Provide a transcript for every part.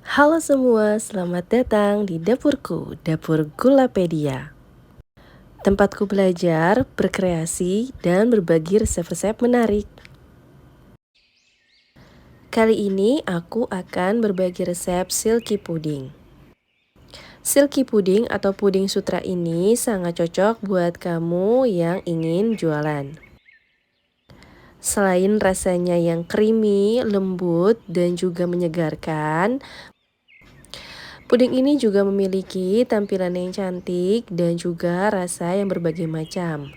Halo semua, selamat datang di dapurku, Dapur Gulapedia. Tempatku belajar, berkreasi, dan berbagi resep-resep menarik. Kali ini aku akan berbagi resep silky pudding. Silky pudding atau puding sutra ini sangat cocok buat kamu yang ingin jualan. Selain rasanya yang creamy, lembut, dan juga menyegarkan, puding ini juga memiliki tampilan yang cantik dan juga rasa yang berbagai macam,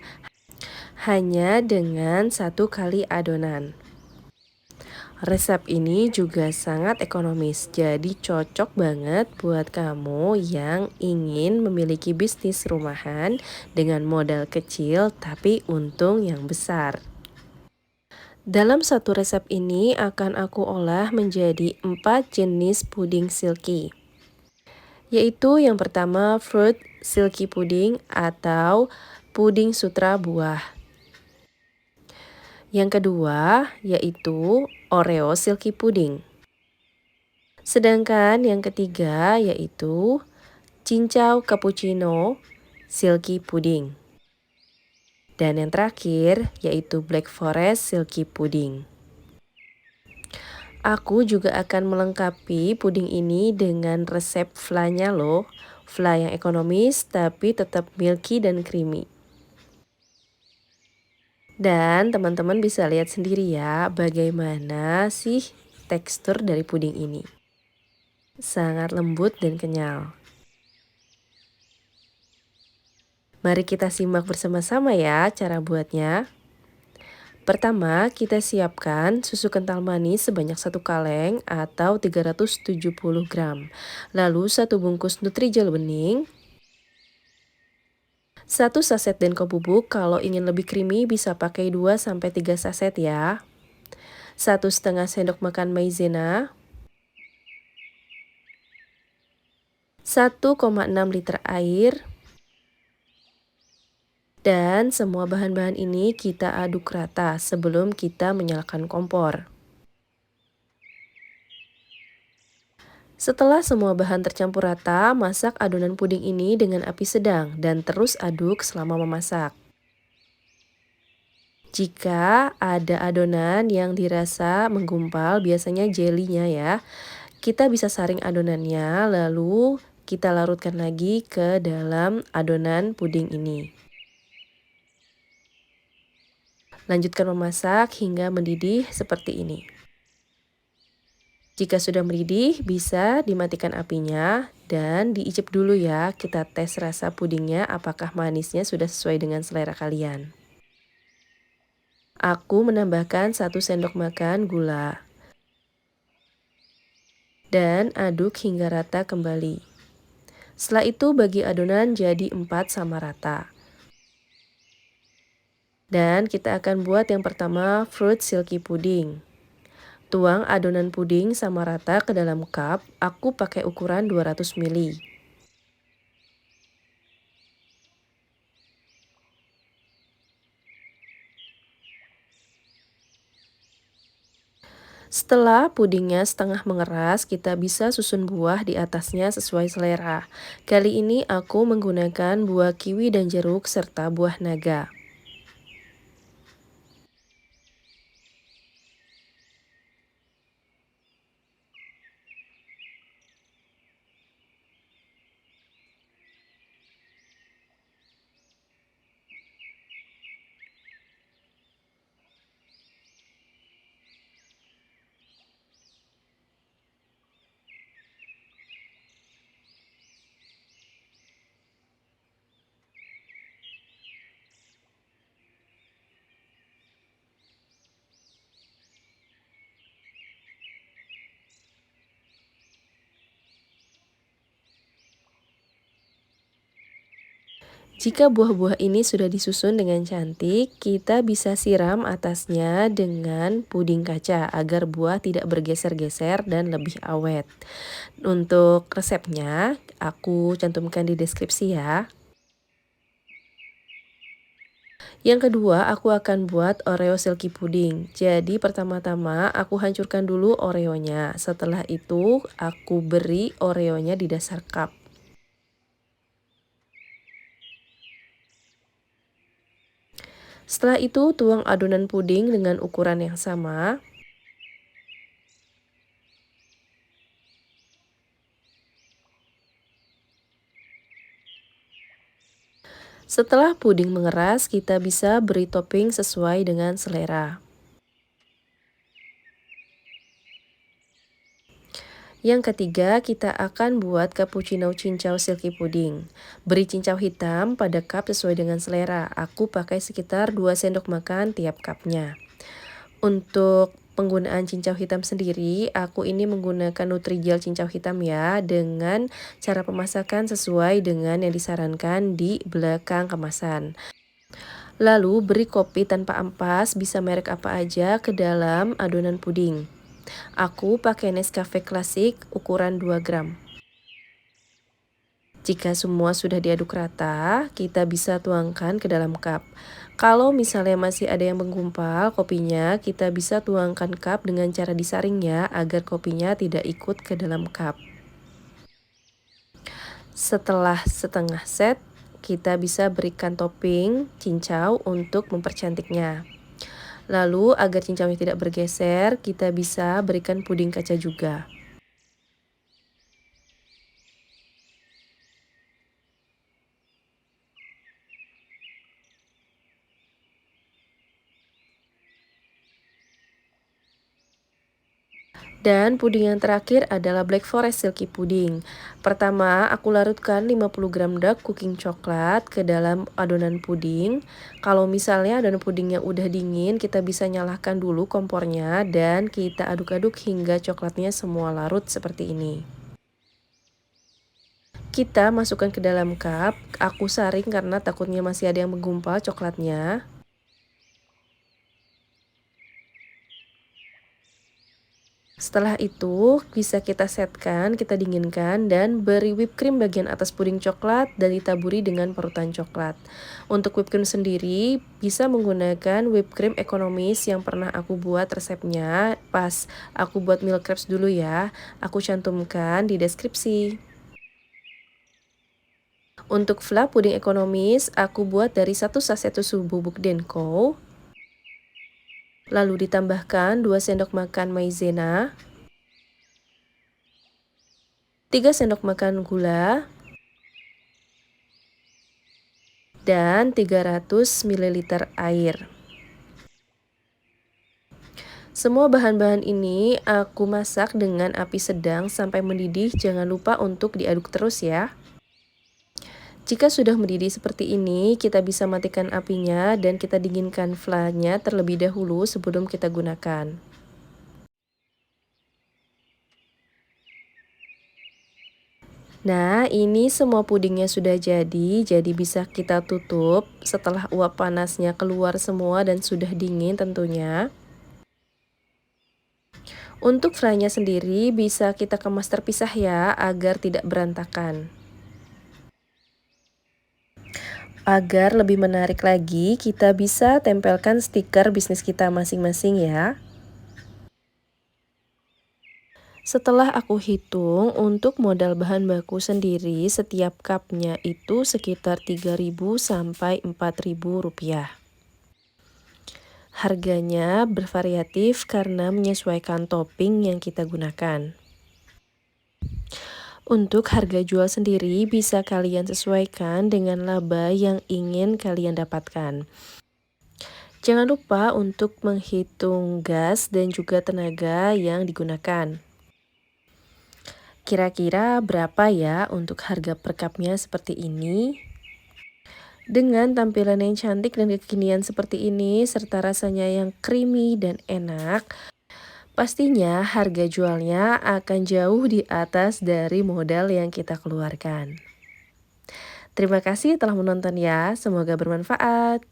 hanya dengan satu kali adonan. Resep ini juga sangat ekonomis, jadi cocok banget buat kamu yang ingin memiliki bisnis rumahan dengan modal kecil tapi untung yang besar. Dalam satu resep ini akan aku olah menjadi 4 jenis puding silky, yaitu yang pertama fruit silky pudding atau puding sutra buah. Yang kedua yaitu Oreo silky pudding. Sedangkan yang ketiga yaitu cincau cappuccino silky pudding. Dan yang terakhir yaitu Black Forest silky pudding. Aku juga akan melengkapi puding ini dengan resep flan-nya loh. Flan yang ekonomis tapi tetap milky dan creamy. Dan teman-teman bisa lihat sendiri ya bagaimana sih tekstur dari puding ini. Sangat lembut dan kenyal. Mari kita simak bersama-sama ya cara buatnya. Pertama, kita siapkan susu kental manis sebanyak 1 kaleng atau 370 gram. Lalu 1 bungkus Nutrijel bening, 1 saset denko bubuk, kalau ingin lebih creamy bisa pakai 2-3 saset ya. 1,5 sendok makan maizena, 1,6 liter air, dan semua bahan-bahan ini kita aduk rata sebelum kita menyalakan kompor. Setelah semua bahan tercampur rata, masak adonan puding ini dengan api sedang dan terus aduk selama memasak. Jika ada adonan yang dirasa menggumpal, biasanya jelinya ya, kita bisa saring adonannya lalu kita larutkan lagi ke dalam adonan puding ini. Lanjutkan memasak hingga mendidih seperti ini. Jika sudah mendidih, bisa dimatikan apinya dan diicip dulu ya. Kita tes rasa pudingnya apakah manisnya sudah sesuai dengan selera kalian. Aku menambahkan 1 sendok makan gula. Dan aduk hingga rata kembali. Setelah itu bagi adonan jadi 4 sama rata. Dan kita akan buat yang pertama fruit silky pudding. Tuang adonan puding sama rata ke dalam cup, aku pakai ukuran 200 ml. Setelah pudingnya setengah mengeras, kita bisa susun buah di atasnya sesuai selera. Kali ini aku menggunakan buah kiwi dan jeruk serta buah naga. Jika buah-buah ini sudah disusun dengan cantik, kita bisa siram atasnya dengan puding kaca agar buah tidak bergeser-geser dan lebih awet. Untuk resepnya, aku cantumkan di deskripsi ya. Yang kedua, aku akan buat Oreo silky pudding. Jadi pertama-tama aku hancurkan dulu Oreonya. Setelah itu aku beri Oreonya di dasar cup. Setelah itu tuang adonan puding dengan ukuran yang sama. Setelah puding mengeras, kita bisa beri topping sesuai dengan selera. Yang ketiga, kita akan buat cappuccino cincau silky pudding. Beri cincau hitam pada cup sesuai dengan selera. Aku pakai sekitar 2 sendok makan tiap cupnya. Untuk penggunaan cincau hitam sendiri, aku ini menggunakan Nutrijel cincau hitam ya, dengan cara pemasakan sesuai dengan yang disarankan di belakang kemasan. Lalu beri kopi tanpa ampas, bisa merek apa aja, ke dalam adonan puding. Aku pakai Nescafe klasik ukuran 2 gram. Jika semua sudah diaduk rata, kita bisa tuangkan ke dalam cup. Kalau misalnya masih ada yang menggumpal kopinya, kita bisa tuangkan cup dengan cara disaring ya, agar kopinya tidak ikut ke dalam cup. Setelah setengah set, kita bisa berikan topping cincau untuk mempercantiknya. Lalu agar cincaunya tidak bergeser, kita bisa berikan puding kaca juga. Dan puding yang terakhir adalah Black Forest Silky Pudding. Pertama, aku larutkan 50 gram dark cooking coklat ke dalam adonan puding. Kalau misalnya adonan pudingnya udah dingin, kita bisa nyalakan dulu kompornya dan kita aduk-aduk hingga coklatnya semua larut seperti ini. Kita masukkan ke dalam cup, aku saring karena takutnya masih ada yang menggumpal coklatnya. Setelah itu, bisa kita setkan, kita dinginkan, dan beri whipped cream bagian atas puding coklat dan ditaburi dengan parutan coklat. Untuk whipped cream sendiri, bisa menggunakan whipped cream ekonomis yang pernah aku buat resepnya pas aku buat meal crepes dulu ya. Aku cantumkan di deskripsi. Untuk fla puding ekonomis, aku buat dari 1 saset susu bubuk Denko, lalu ditambahkan 2 sendok makan maizena, 3 sendok makan gula, dan 300 ml air. Semua bahan-bahan ini aku masak dengan api sedang sampai mendidih, jangan lupa untuk diaduk terus ya. Jika sudah mendidih seperti ini, kita bisa matikan apinya dan kita dinginkan flanya terlebih dahulu sebelum kita gunakan. Nah, ini semua pudingnya sudah jadi bisa kita tutup setelah uap panasnya keluar semua dan sudah dingin tentunya. Untuk fry-nya sendiri bisa kita kemas terpisah ya, agar tidak berantakan. Agar lebih menarik lagi, kita bisa tempelkan stiker bisnis kita masing-masing ya. Setelah aku hitung, untuk modal bahan baku sendiri, setiap cupnya itu sekitar 3.000 sampai 4.000 rupiah. Harganya bervariatif karena menyesuaikan topping yang kita gunakan. Untuk harga jual sendiri bisa kalian sesuaikan dengan laba yang ingin kalian dapatkan. Jangan lupa untuk menghitung gas dan juga tenaga yang digunakan. Kira-kira berapa ya untuk harga per cupnya seperti ini? Dengan tampilan yang cantik dan kekinian seperti ini, serta rasanya yang creamy dan enak, pastinya harga jualnya akan jauh di atas dari modal yang kita keluarkan. Terima kasih telah menonton ya, semoga bermanfaat.